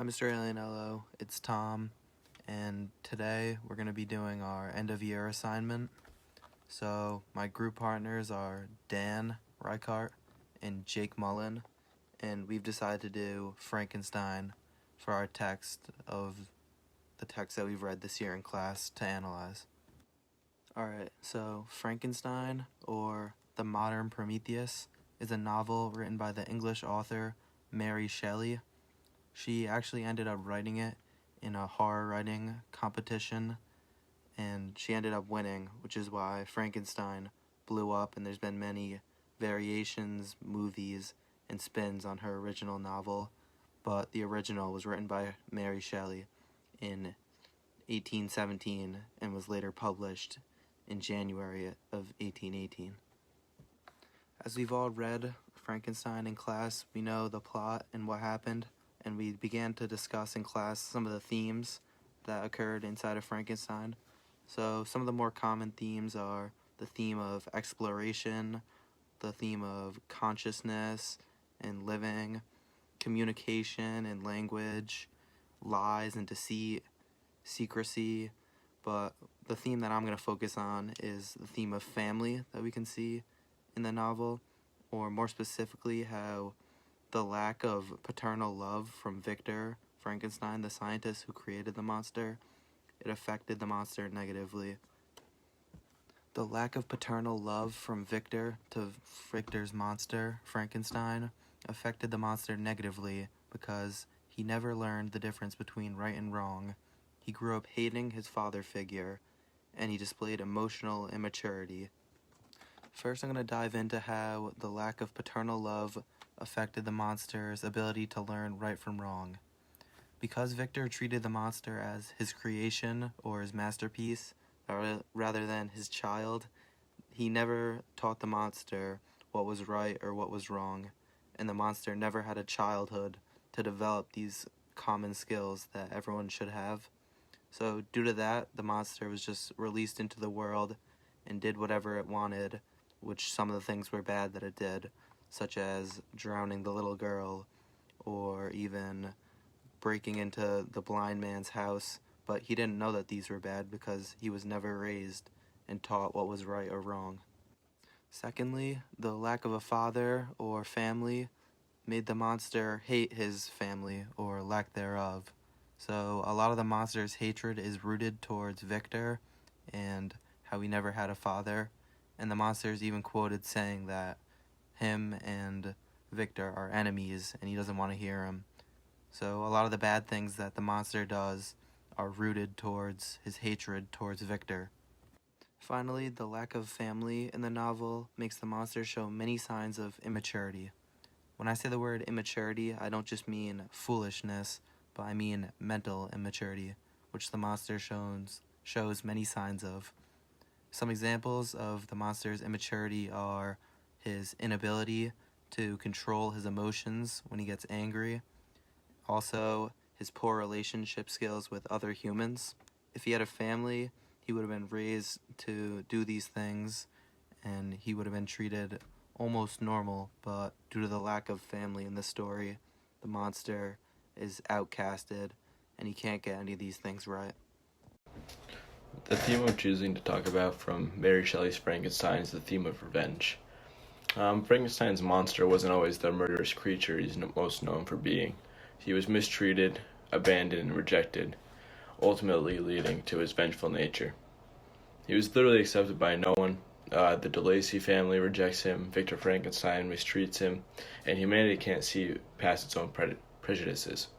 Hi, Mr. Alienello. It's Tom, and today we're going to be doing our end-of-year assignment. So my group partners are Dan Reichart and Jake Mullen, and we've decided to do Frankenstein for our text of the text that we've read this year in class to analyze. Alright, so Frankenstein, or The Modern Prometheus, is a novel written by the English author Mary Shelley. She actually ended up writing it in a horror writing competition, and she ended up winning, which is why Frankenstein blew up, and there's been many variations, movies, and spins on her original novel, but the original was written by Mary Shelley in 1817 and was later published in January of 1818. As we've all read Frankenstein in class, we know the plot and what happened, and we began to discuss in class some of the themes that occurred inside of Frankenstein. So some of the more common themes are the theme of exploration, the theme of consciousness and living, communication and language, lies and deceit, secrecy, but the theme that I'm going to focus on is the theme of family that we can see in the novel, or more specifically how the lack of paternal love from Victor Frankenstein, the scientist who created the monster, it affected the monster negatively. The lack of paternal love from Victor to Victor's monster, Frankenstein, affected the monster negatively because he never learned the difference between right and wrong. He grew up hating his father figure, and he displayed emotional immaturity. First, I'm going to dive into how the lack of paternal love affected the monster's ability to learn right from wrong. Because Victor treated the monster as his creation or his masterpiece, rather than his child, he never taught the monster what was right or what was wrong, and the monster never had a childhood to develop these common skills that everyone should have. So due to that, the monster was just released into the world and did whatever it wanted, which some of the things were bad that it did, such as drowning the little girl, or even breaking into the blind man's house, but he didn't know that these were bad because he was never raised and taught what was right or wrong. Secondly, the lack of a father or family made the monster hate his family, or lack thereof. So a lot of the monster's hatred is rooted towards Victor and how he never had a father, and the monster is even quoted saying that him and Victor are enemies and he doesn't want to hear him. So a lot of the bad things that the monster does are rooted towards his hatred towards Victor. Finally, the lack of family in the novel makes the monster show many signs of immaturity. When I say the word immaturity, I don't just mean foolishness, but I mean mental immaturity, which the monster shows many signs of. Some examples of the monster's immaturity are his inability to control his emotions when he gets angry, also his poor relationship skills with other humans. If he had a family, he would have been raised to do these things, and he would have been treated almost normal, but due to the lack of family in the story, the monster is outcasted, and he can't get any of these things right. The theme I'm choosing to talk about from Mary Shelley's Frankenstein is the theme of revenge. Frankenstein's monster wasn't always the murderous creature he's most known for being. He was mistreated, abandoned, and rejected, ultimately leading to his vengeful nature. He was literally accepted by no one. The DeLacy family rejects him, Victor Frankenstein mistreats him, and humanity can't see past its own prejudices.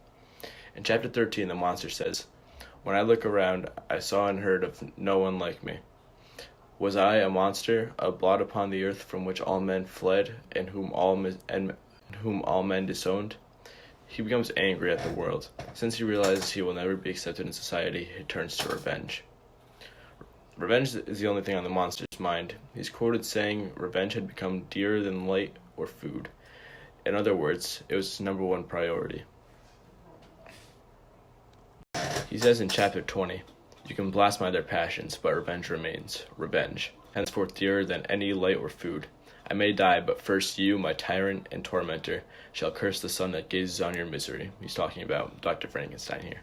In chapter 13, the monster says, "When I look around, I saw and heard of no one like me. Was I a monster, a blot upon the earth from which all men fled, and whom all men disowned?" He becomes angry at the world. Since he realizes he will never be accepted in society, he turns to revenge. Revenge is the only thing on the monster's mind. He's quoted saying revenge had become dearer than light or food. In other words, it was his number one priority. He says in chapter 20, "You can blast my other passions, but revenge remains. Revenge, henceforth dearer than any light or food. I may die, but first you, my tyrant and tormentor, shall curse the sun that gazes on your misery. He's talking about Dr. Frankenstein here.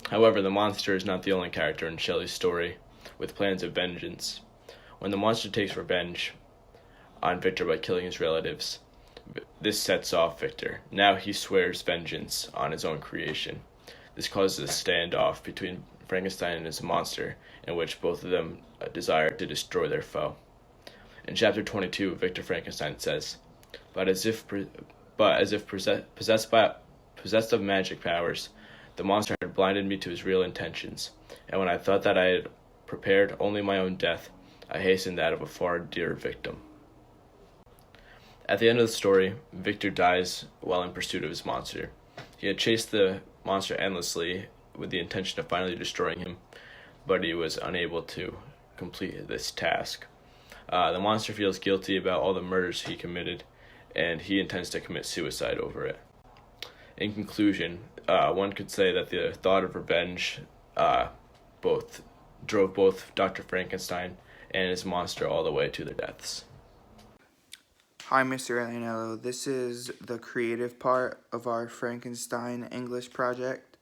However, the monster is not the only character in Shelley's story with plans of vengeance. When the monster takes revenge on Victor by killing his relatives, this sets off Victor. Now he swears vengeance on his own creation. This causes a standoff between Frankenstein and his monster, in which both of them desire to destroy their foe. In chapter 22, Victor Frankenstein says, But as if possessed of magic powers, the monster had blinded me to his real intentions, and when I thought that I had prepared only my own death, I hastened that of a far dearer victim. At the end of the story, Victor dies while in pursuit of his monster. He had chased the monster endlessly with the intention of finally destroying him, but he was unable to complete this task. The monster feels guilty about all the murders he committed, and he intends to commit suicide over it. In conclusion, one could say that the thought of revenge drove both Dr. Frankenstein and his monster all the way to their deaths. Hi, Mr. Alianello. This is the creative part of our Frankenstein English project,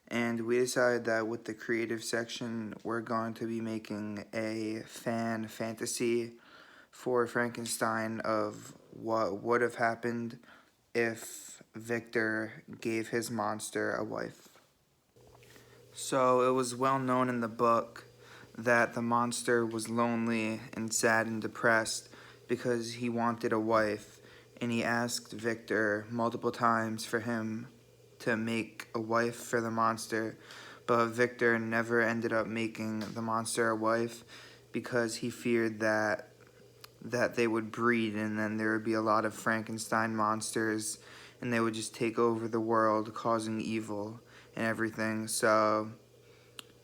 and we decided that with the creative section, we're going to be making a fan fantasy for Frankenstein of what would have happened if Victor gave his monster a wife. So it was well known in the book that the monster was lonely and sad and depressed because he wanted a wife, and he asked Victor multiple times for him to make a wife for the monster, but Victor never ended up making the monster a wife because he feared that they would breed and then there would be a lot of Frankenstein monsters and they would just take over the world, causing evil and everything. So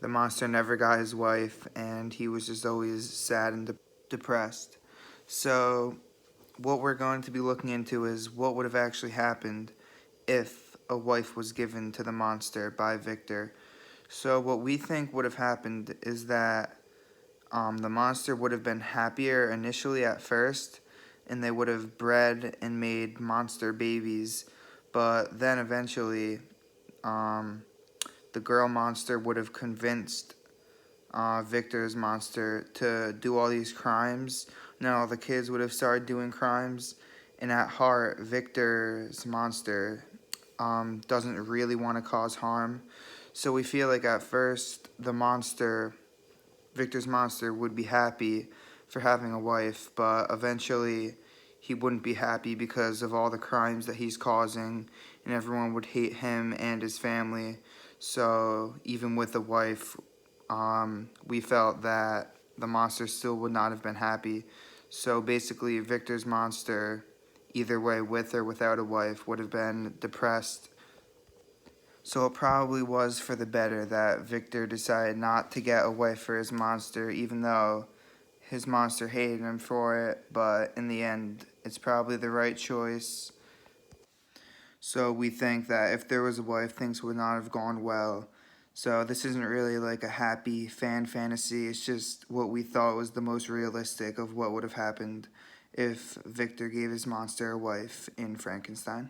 the monster never got his wife, and he was just always sad and depressed. So what we're going to be looking into is what would have actually happened if a wife was given to the monster by Victor. So what we think would have happened is that the monster would have been happier initially at first, and they would have bred and made monster babies, but then eventually the girl monster would have convinced Victor's monster to do all these crimes. Now the kids would have started doing crimes, and at heart, Victor's monster doesn't really want to cause harm. So we feel like at first Victor's monster would be happy for having a wife, but eventually he wouldn't be happy because of all the crimes that he's causing, and everyone would hate him and his family. So even with a wife, we felt that the monster still would not have been happy. So basically, Victor's monster, either way, with or without a wife, would have been depressed. So it probably was for the better that Victor decided not to get a wife for his monster, even though his monster hated him for it. But in the end, it's probably the right choice. So we think that if there was a wife, things would not have gone well. So this isn't really like a happy fan fantasy. It's just what we thought was the most realistic of what would have happened if Victor gave his monster a wife in Frankenstein.